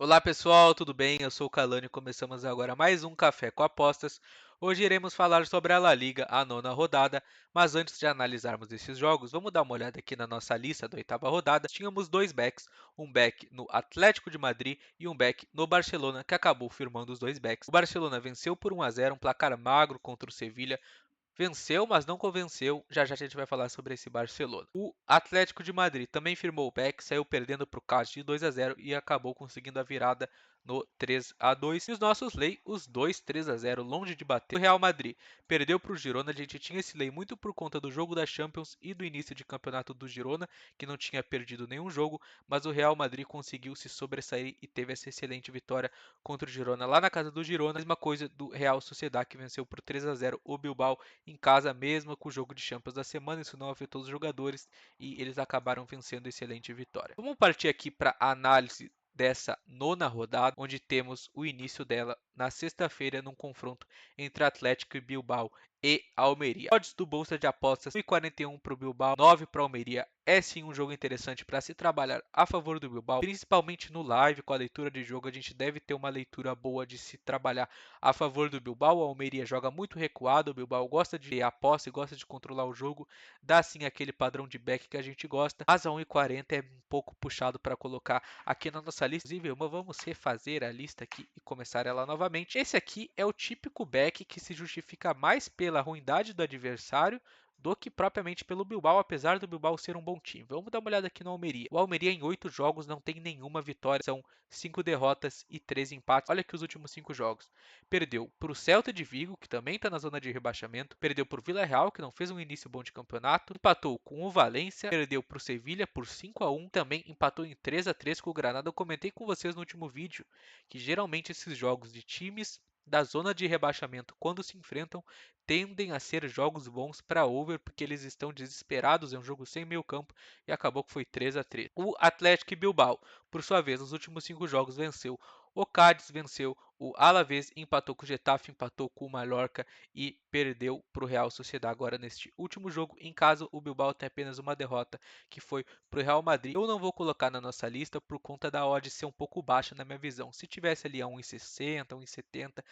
Olá pessoal, tudo bem? Eu sou o Calani e começamos agora mais um Café com Apostas. Hoje iremos falar sobre a La Liga, a nona rodada, mas antes de analisarmos esses jogos, vamos dar uma olhada aqui na nossa lista da oitava rodada. Tínhamos dois backs, um back no Atlético de Madrid e um back no Barcelona, que acabou firmando os dois backs. O Barcelona venceu por 1-0, um placar magro contra o Sevilha. Venceu, mas não convenceu. Já já a gente vai falar sobre esse Barcelona. O Atlético de Madrid também firmou o back, saiu perdendo para o Cádiz de 2-0 e acabou conseguindo a virada no 3-2. E os nossos Lei, os dois 3-0, longe de bater. O Real Madrid perdeu para o Girona. A gente tinha esse Lei muito por conta do jogo da Champions e do início de campeonato do Girona, que não tinha perdido nenhum jogo, mas o Real Madrid conseguiu se sobressair e teve essa excelente vitória contra o Girona lá na casa do Girona. Mesma coisa do Real Sociedad, que venceu por 3-0 o Bilbao em casa mesmo com o jogo de Champions da semana. Isso não afetou os jogadores e eles acabaram vencendo excelente vitória. Vamos partir aqui para a análise dessa nona rodada, onde temos o início dela na sexta-feira num confronto entre Atlético e Bilbao e Almeria. Odds do Bolsa de Apostas 1,41 para o Bilbao, 9 para a Almeria. É sim um jogo interessante para se trabalhar a favor do Bilbao, principalmente no live, com a leitura de jogo. A gente deve ter uma leitura boa de se trabalhar a favor do Bilbao. A Almeria joga muito recuado, o Bilbao gosta de ter a posse, gosta de controlar o jogo, dá sim aquele padrão de back que a gente gosta, mas a 1,40 é um pouco puxado para colocar aqui na nossa lista. Inclusive, vamos refazer a lista aqui e começar ela novamente. Esse aqui é o típico back que se justifica mais pela ruindade do adversário do que propriamente pelo Bilbao, apesar do Bilbao ser um bom time. Vamos dar uma olhada aqui no Almeria. O Almeria em 8 jogos não tem nenhuma vitória, são 5 derrotas e 3 empates. Olha aqui os últimos 5 jogos. Perdeu para o Celta de Vigo, que também está na zona de rebaixamento, perdeu para o Villarreal, que não fez um início bom de campeonato, empatou com o Valência, perdeu para o Sevilha por 5-1, também empatou em 3-3 com o Granada. Eu comentei com vocês no último vídeo que geralmente esses jogos de times da zona de rebaixamento, quando se enfrentam, tendem a ser jogos bons para over, porque eles estão desesperados. É um jogo sem meio campo e acabou que foi 3-3. O Atlético e Bilbao, por sua vez, nos últimos 5 jogos venceu o Cádiz, venceu o Alavés, empatou com o Getafe, empatou com o Mallorca e perdeu para o Real Sociedad agora neste último jogo. Em casa, o Bilbao tem apenas uma derrota, que foi para o Real Madrid. Eu não vou colocar na nossa lista por conta da odd ser um pouco baixa na minha visão. Se tivesse ali a 1,60, 1,70,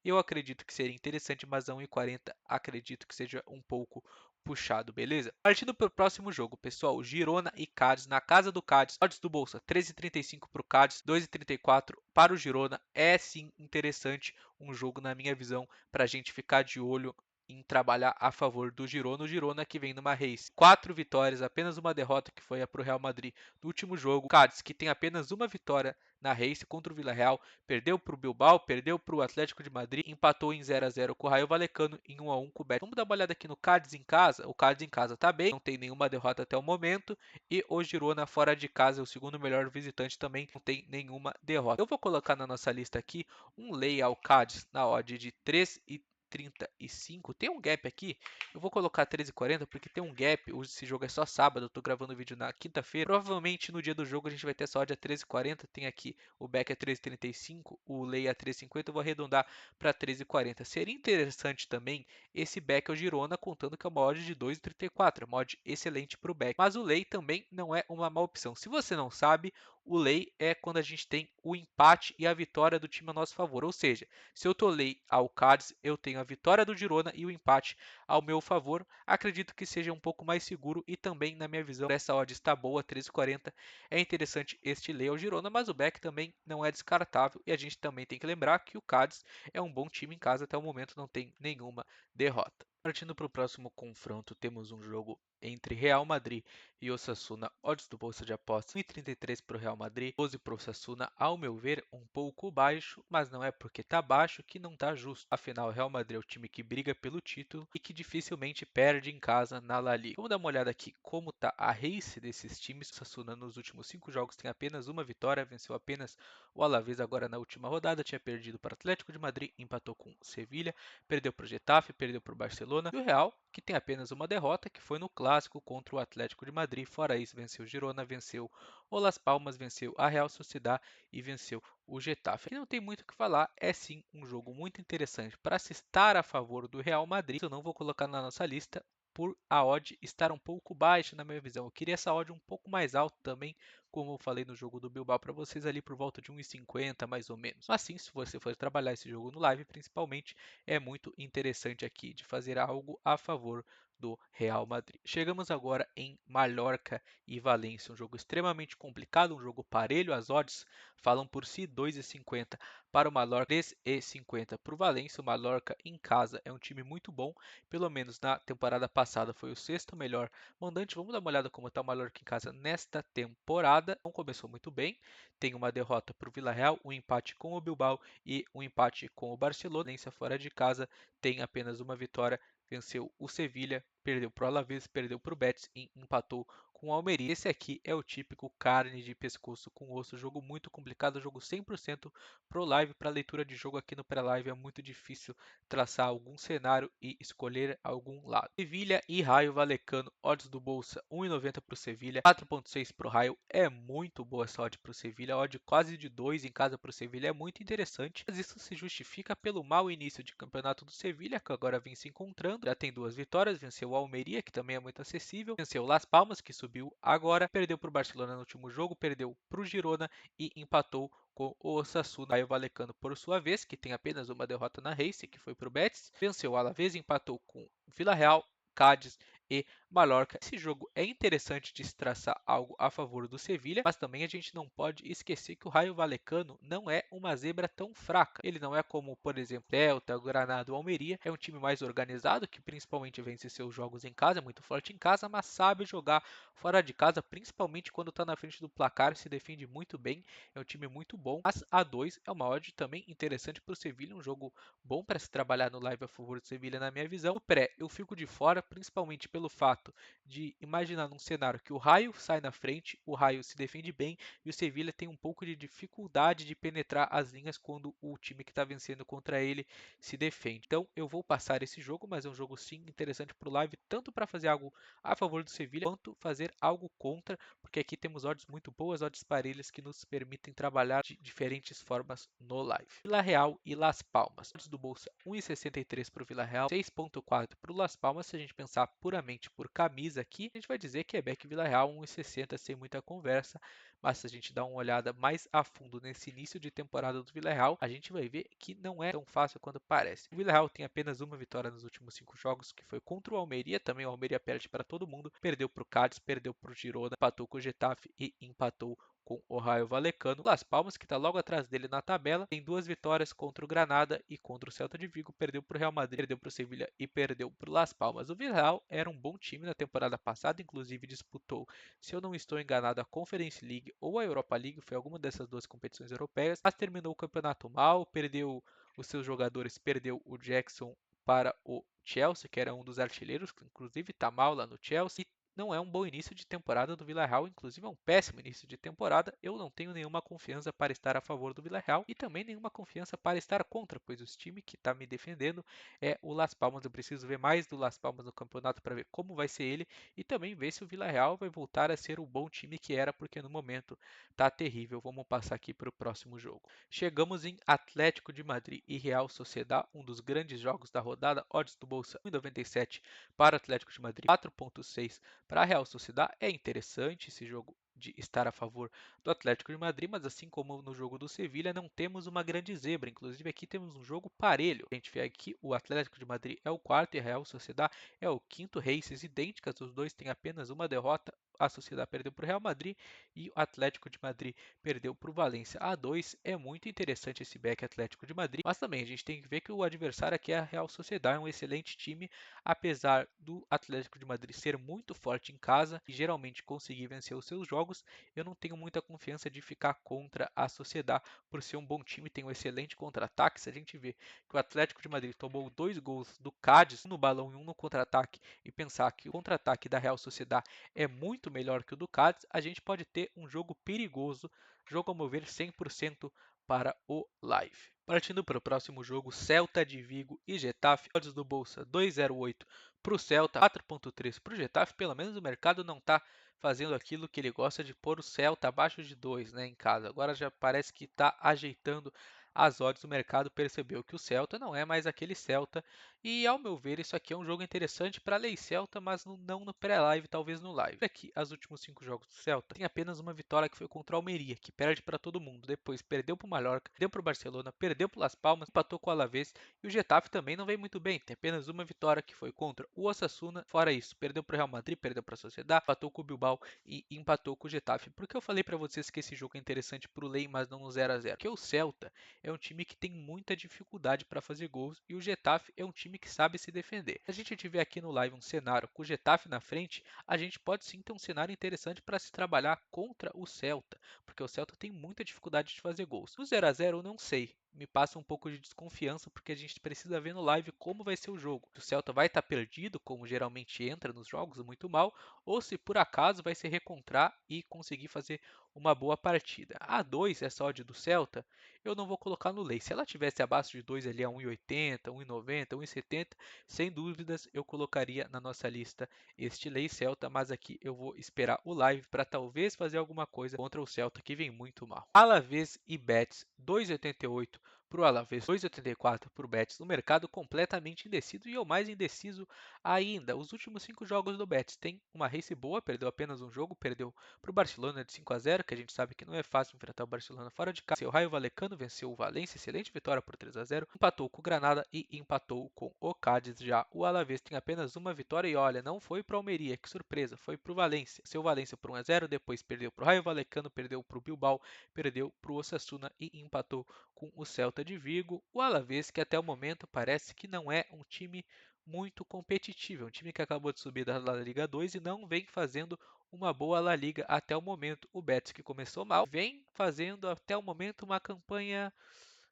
eu acredito que seria interessante, mas a 1,40 acredito que seja um pouco puxado, beleza? Partindo para o próximo jogo, pessoal, Girona e Cádiz, na casa do Cádiz, odds do Bolsa 13,35 para o Cádiz, 2,34 para o Girona. É sim interessante um jogo, na minha visão, para a gente ficar de olho em trabalhar a favor do Girona. O Girona que vem numa race, 4 vitórias, apenas uma derrota, que foi a para o Real Madrid no último jogo. O Cádiz, que tem apenas uma vitória na race contra o Villarreal, perdeu para o Bilbao, perdeu para o Atlético de Madrid, empatou em 0-0 com o Raio Vallecano, em 1-1 com o Betis. Vamos dar uma olhada aqui no Cádiz em casa. O Cádiz em casa está bem, não tem nenhuma derrota até o momento, e o Girona fora de casa é o segundo melhor visitante, também não tem nenhuma derrota. Eu vou colocar na nossa lista aqui um lay ao Cádiz na odd de 3,35. Tem um gap aqui, eu vou colocar 13,40 porque tem um gap. Hoje esse jogo é só sábado, eu tô gravando o vídeo na quinta-feira. Provavelmente no dia do jogo a gente vai ter essa odd a 13,40. Tem aqui o back a 13,35, o lay a 13,50. Eu vou arredondar para 13,40. Seria interessante também esse back ao Girona, contando que é uma odd de 2,34, uma odd excelente para o back. Mas o lay também não é uma má opção. Se você não sabe, o lay é quando a gente tem o empate e a vitória do time a nosso favor. Ou seja, se eu tô lay ao Cádiz, eu tenho a vitória do Girona e o empate ao meu favor. Acredito que seja um pouco mais seguro e também, na minha visão, essa odd está boa, 13,40. É interessante este lay ao Girona, mas o back também não é descartável. E a gente também tem que lembrar que o Cádiz é um bom time em casa, até o momento não tem nenhuma derrota. Partindo para o próximo confronto, temos um jogo entre Real Madrid e Osasuna. Odds do Bolsa de Apostas 1,33 para o Real Madrid, 12 para o Osasuna. Ao meu ver, um pouco baixo, mas não é porque está baixo que não está justo. Afinal, o Real Madrid é o time que briga pelo título e que dificilmente perde em casa na La Liga. Vamos dar uma olhada aqui como está a race desses times. O Osasuna nos últimos 5 jogos tem apenas uma vitória, venceu apenas o Alavés agora na última rodada, tinha perdido para o Atlético de Madrid, empatou com o Sevilha, perdeu para o Getafe, perdeu para o Barcelona. E o Real, que tem apenas uma derrota, que foi no clássico contra o Atlético de Madrid. Fora isso, venceu o Girona, venceu o Las Palmas, venceu a Real Sociedad e venceu o Getafe. Aqui não tem muito o que falar, é sim um jogo muito interessante para se estar a favor do Real Madrid. Eu não vou colocar na nossa lista por a odd estar um pouco baixa na minha visão. Eu queria essa odd um pouco mais alta também, como eu falei no jogo do Bilbao para vocês ali por volta de 1,50 mais ou menos. Mas sim, se você for trabalhar esse jogo no live, principalmente, é muito interessante aqui de fazer algo a favor do Real Madrid. Chegamos agora em Mallorca e Valência, um jogo extremamente complicado, um jogo parelho. As odds falam por si, 2,50 para o Mallorca, 3,50 para o Valência. O Mallorca em casa é um time muito bom, pelo menos na temporada passada foi o sexto melhor mandante. Vamos dar uma olhada como está o Mallorca em casa nesta temporada. Não começou muito bem, tem uma derrota para o Villarreal, um empate com o Bilbao e um empate com o Barcelona. Valência fora de casa tem apenas uma vitória, venceu o Sevilha, perdeu para o Alavés, perdeu para o Betis e empatou com o Almeria. Esse aqui é o típico carne de pescoço com osso, jogo muito complicado, jogo 100% pro live. Para leitura de jogo aqui no pré-live é muito difícil traçar algum cenário e escolher algum lado. Sevilha e Raio Vallecano, odds do Bolsa 1,90 para o Sevilha, 4,6 para o Raio. É muito boa essa odd para o Sevilha, odd quase de 2 em casa para o Sevilha, é muito interessante, mas isso se justifica pelo mau início de campeonato do Sevilha, que agora vem se encontrando. Já tem 2 vitórias, venceu o Almeria, que também é muito acessível, venceu o Las Palmas, que subiu agora, perdeu para o Barcelona no último jogo, perdeu para o Girona e empatou com o Osasuna. Raio Vallecano, por sua vez, que tem apenas uma derrota na Race, que foi para o Betis, venceu o Alavés, empatou com o Villarreal, Cádiz e Mallorca. Esse jogo é interessante de se traçar algo a favor do Sevilha, mas também a gente não pode esquecer que o Raio Vallecano não é uma zebra tão fraca. Ele não é como, por exemplo, Celta, Granada ou Almeria. É um time mais organizado, que principalmente vence seus jogos em casa, é muito forte em casa, mas sabe jogar fora de casa, principalmente quando está na frente do placar, se defende muito bem. É um time muito bom. Mas a 2 é uma odd também interessante para o Sevilha, um jogo bom para se trabalhar no live a favor do Sevilha, na minha visão. O pré, eu fico de fora, principalmente pelo fato de imaginar num cenário que o Raio sai na frente, o Raio se defende bem e o Sevilha tem um pouco de dificuldade de penetrar as linhas quando o time que está vencendo contra ele se defende. Então eu vou passar esse jogo, mas é um jogo sim interessante para o live, tanto para fazer algo a favor do Sevilha, quanto fazer algo contra, porque aqui temos odds muito boas, odds parelhas que nos permitem trabalhar de diferentes formas no live. Vila Real e Las Palmas. Odds do Bolsa 1,63 para o Vila Real, 6,4 para o Las Palmas. Se a gente pensar puramente por camisa aqui, a gente vai dizer que é back Vila Real 1,60 sem muita conversa. Mas se a gente dá uma olhada mais a fundo nesse início de temporada do Vila Real, a gente vai ver que não é tão fácil quanto parece. O Vila Real tem apenas uma vitória nos últimos 5 jogos, que foi contra o Almeria. Também o Almeria perde para todo mundo, perdeu para o Cádiz, perdeu para o Girona, empatou com o Getafe e empatou com o Raio Vallecano. Las Palmas, que está logo atrás dele na tabela, tem 2 vitórias contra o Granada e contra o Celta de Vigo. Perdeu para o Real Madrid, perdeu para o Sevilha e perdeu para o Las Palmas. O Villarreal era um bom time na temporada passada, inclusive disputou, se eu não estou enganado, a Conference League ou a Europa League, foi alguma dessas duas competições europeias, mas terminou o campeonato mal, perdeu os seus jogadores, perdeu o Jackson para o Chelsea, que era um dos artilheiros, que inclusive está mal lá no Chelsea. Não é um bom início de temporada do Villarreal, inclusive é um péssimo início de temporada. Eu não tenho nenhuma confiança para estar a favor do Villarreal e também nenhuma confiança para estar contra, pois o time que está me defendendo é o Las Palmas. Eu preciso ver mais do Las Palmas no campeonato para ver como vai ser ele e também ver se o Villarreal vai voltar a ser o bom time que era, porque no momento está terrível. Vamos passar aqui para o próximo jogo. Chegamos em Atlético de Madrid e Real Sociedad, um dos grandes jogos da rodada. Odds do Bolsa 1,97 para o Atlético de Madrid, 4,6 para a Real Sociedad. É interessante esse jogo de estar a favor do Atlético de Madrid, mas assim como no jogo do Sevilha, não temos uma grande zebra. Inclusive aqui temos um jogo parelho. A gente vê aqui o Atlético de Madrid é o quarto e a Real Sociedad é o quinto. Races idênticas, os dois têm apenas uma derrota. A Sociedad perdeu para o Real Madrid e o Atlético de Madrid perdeu para o Valência. A 2 é muito interessante esse back Atlético de Madrid, mas também a gente tem que ver que o adversário aqui é a Real Sociedad, é um excelente time, apesar do Atlético de Madrid ser muito forte em casa e geralmente conseguir vencer os seus jogos. Eu não tenho muita confiança de ficar contra a Sociedad por ser um bom time, tem um excelente contra-ataque. Se a gente vê que o Atlético de Madrid tomou 2 gols do Cádiz, um no balão e um no contra-ataque, e pensar que o contra-ataque da Real Sociedad é muito melhor que o do Cádiz, a gente pode ter um jogo perigoso, jogo a mover 100% para o live. Partindo para o próximo jogo, Celta de Vigo e Getafe, odds do Bolsa 2,08 para o Celta, 4,3 para o Getafe. Pelo menos o mercado não está fazendo aquilo que ele gosta de pôr o Celta abaixo de 2, né, em casa. Agora já parece que está ajeitando as odds do mercado percebeu que o Celta não é mais aquele Celta e, ao meu ver, isso aqui é um jogo interessante para Lei Celta, mas não no pré-live, talvez no live. Aqui, os últimos 5 jogos do Celta, tem apenas uma vitória que foi contra o Almeria, que perde para todo mundo. Depois perdeu para o Mallorca, perdeu para o Barcelona, perdeu para o Las Palmas, empatou com o Alavés e o Getafe também não vem muito bem. Tem apenas uma vitória que foi contra o Osasuna. Fora isso, perdeu para o Real Madrid, perdeu para a Sociedad, empatou com o Bilbao e empatou com o Getafe. Por que eu falei para vocês que esse jogo é interessante para o Lei, mas não no 0 a 0? Porque o Celta é um time que tem muita dificuldade para fazer gols e o Getafe é um time que sabe se defender. Se a gente tiver aqui no live um cenário com o Getafe na frente, a gente pode sim ter um cenário interessante para se trabalhar contra o Celta, porque o Celta tem muita dificuldade de fazer gols. No 0 a 0 eu não sei, me passa um pouco de desconfiança, porque a gente precisa ver no live como vai ser o jogo. Se o Celta vai estar perdido, como geralmente entra nos jogos, muito mal, ou se por acaso vai se recontrar e conseguir fazer uma boa partida. A 2, essa odd do Celta, eu não vou colocar no lei. Se ela tivesse abaixo de 2 ali a 1,80, 1,90, 1,70, sem dúvidas eu colocaria na nossa lista este lei Celta, mas aqui eu vou esperar o live para talvez fazer alguma coisa contra o Celta, que vem muito mal. Alavés e Betis 2,88 para o Alavés, 2,84 para o Betis. No mercado completamente indeciso e o mais indeciso ainda. Os últimos 5 jogos do Betis tem uma race boa, perdeu apenas um jogo, perdeu para o Barcelona de 5 a 0, que a gente sabe que não é fácil enfrentar o Barcelona fora de casa. O Raio Vallecano venceu o Valência, excelente vitória por 3 a 0, empatou com o Granada e empatou com o Cádiz. Já o Alavés tem apenas uma vitória e olha, não foi para o Almeria, que surpresa, foi para o Valência. Seu Valência por 1 a 0, depois perdeu para o Raio Vallecano, perdeu para o Bilbao, perdeu para o Osasuna e empatou com o Celta de Vigo. O Alavés, que até o momento parece que não é um time muito competitivo, é um time que acabou de subir da La Liga 2 e não vem fazendo uma boa La Liga até o momento. O Betis, que começou mal, vem fazendo até o momento uma campanha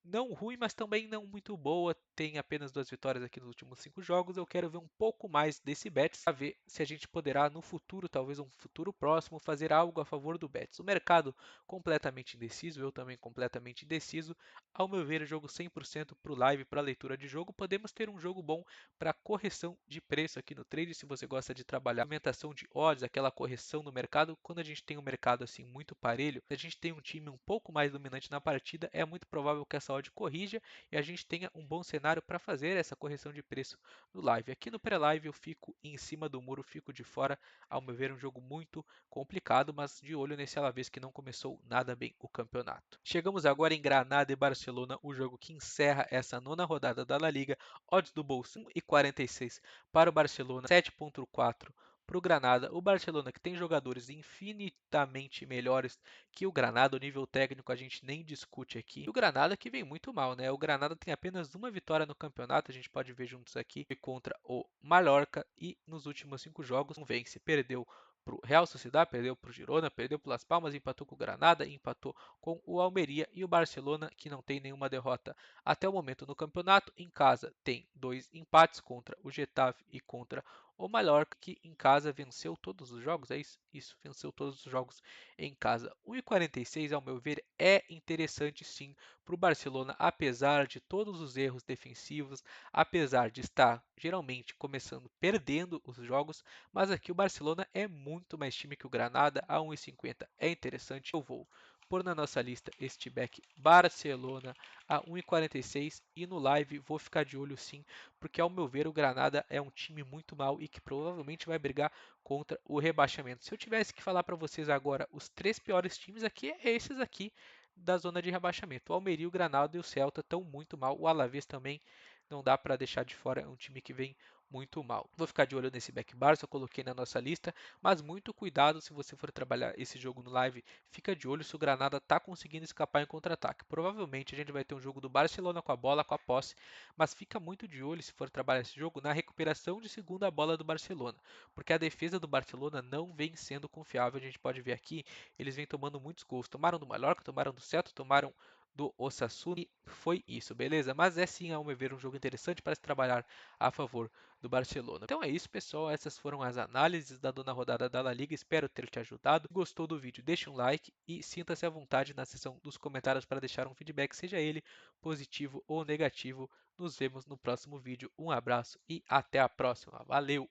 não ruim, mas também não muito boa. Tem apenas 2 vitórias aqui nos últimos 5 jogos. Eu quero ver um pouco mais desse Betis para ver se a gente poderá no futuro, talvez um futuro próximo, fazer algo a favor do Betis. O mercado completamente indeciso, eu também completamente indeciso. Ao meu ver, jogo 100% para o live, para leitura de jogo. Podemos ter um jogo bom para correção de preço aqui no trade, se você gosta de trabalhar aumentação de odds, aquela correção no mercado. Quando a gente tem um mercado assim muito parelho, se a gente tem um time um pouco mais dominante na partida, é muito provável que essa odd corrija e a gente tenha um bom cenário para fazer essa correção de preço no live. Aqui no pré-live eu fico em cima do muro, fico de fora. Ao meu ver, um jogo muito complicado, mas de olho nesse Alavés que não começou nada bem o campeonato. Chegamos agora em Granada e Barcelona, o jogo que encerra essa 9ª rodada da La Liga. Odds do bolso 1,46 para o Barcelona, 7,4 para o Granada. O Barcelona, que tem jogadores infinitamente melhores que o Granada, o nível técnico a gente nem discute aqui. E o Granada que vem muito mal, né? O Granada tem apenas uma vitória no campeonato, a gente pode ver juntos aqui, foi contra o Mallorca e nos últimos 5 jogos não vence. Perdeu para o Real Sociedad, perdeu para o Girona, perdeu para o Las Palmas, empatou com o Granada, empatou com o Almeria e o Barcelona, que não tem nenhuma derrota até o momento no campeonato. Em casa tem 2 empates contra o Getafe e contra o Mallorca, que em casa venceu todos os jogos, é isso? Isso, venceu todos os jogos em casa. 1,46, ao meu ver, é interessante sim para o Barcelona, apesar de todos os erros defensivos, apesar de estar geralmente começando perdendo os jogos, mas aqui o Barcelona é muito mais time que o Granada, a 1,50 é interessante. Eu vou pôr na nossa lista este back Barcelona a 1,46 e no live vou ficar de olho sim, porque ao meu ver o Granada é um time muito mal e que provavelmente vai brigar contra o rebaixamento. Se eu tivesse que falar para vocês agora os 3 piores times aqui, é esses aqui da zona de rebaixamento. O Almeria, o Granada e o Celta estão muito mal. O Alavés também não dá para deixar de fora, é um time que vem muito mal. Vou ficar de olho nesse back Barça, eu coloquei na nossa lista, mas muito cuidado se você for trabalhar esse jogo no live, fica de olho se o Granada está conseguindo escapar em contra-ataque. Provavelmente a gente vai ter um jogo do Barcelona com a bola, com a posse, mas fica muito de olho se for trabalhar esse jogo na recuperação de segunda bola do Barcelona, porque a defesa do Barcelona não vem sendo confiável. A gente pode ver aqui, eles vêm tomando muitos gols. Tomaram do Mallorca, tomaram do Celta, tomaram do Osasuna e foi isso, beleza? Mas é sim, ao meu ver, um jogo interessante para se trabalhar a favor do Barcelona. Então é isso, pessoal. Essas foram as análises da nona rodada da La Liga. Espero ter te ajudado. Gostou do vídeo? Deixe um like e sinta-se à vontade na seção dos comentários para deixar um feedback, seja ele positivo ou negativo. Nos vemos no próximo vídeo. Um abraço e até a próxima. Valeu!